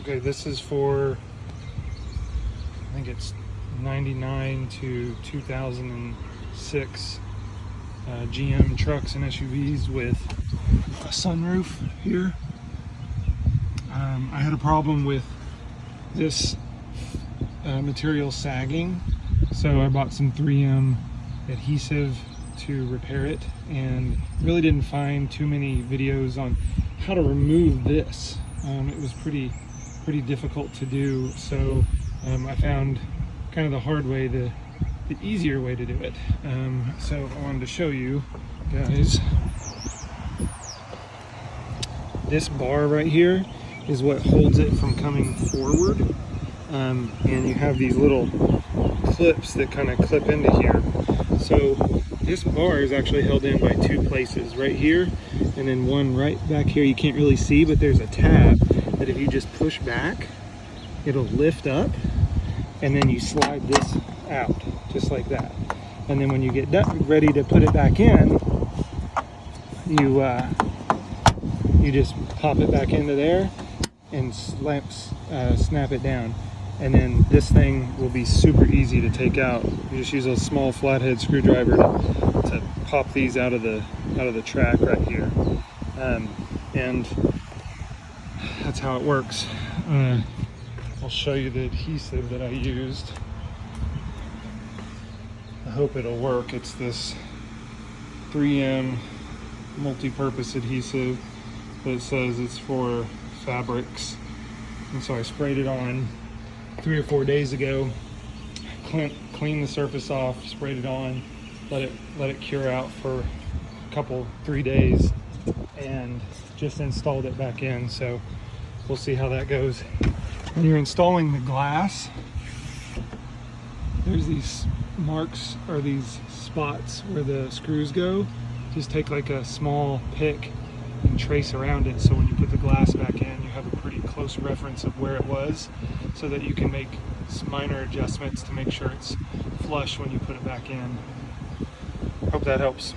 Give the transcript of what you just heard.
Okay, this is for, I think it's 99 to 2006 GM trucks and SUVs with a sunroof here. I had a problem with this material sagging, so I bought some 3M adhesive to repair it, and really didn't find too many videos on how to remove this. It was pretty difficult to do, so I found kind of the hard way, the easier way to do it. So I wanted to show you guys. This bar right here is what holds it from coming forward, and you have these little clips that kind of clip into here. So this bar is actually held in by two places, right here and then one right back here. You can't really see, but there's a tab that if you just push back, it'll lift up, and then you slide this out just like that. And then when you get ready to put it back in, you just pop it back into there and snap it down. And then this thing will be super easy to take out. You just use a small flathead screwdriver to pop these out of the track right here, and that's how it works. I'll show you the adhesive that I used. I hope it'll work. It's this 3M multi-purpose adhesive, but it says it's for fabrics, and so I sprayed it on 3 or 4 days ago, cleaned the surface off, sprayed it on, let it cure out for a couple, 3 days, and just installed it back in. So we'll see how that goes. When you're installing the glass, there's these marks, or these spots where the screws go. Just take like a small pick and trace around it, so when you put the glass back in, you have a pretty close reference of where it was, so that you can make some minor adjustments to make sure it's flush when you put it back in. Hope that helps.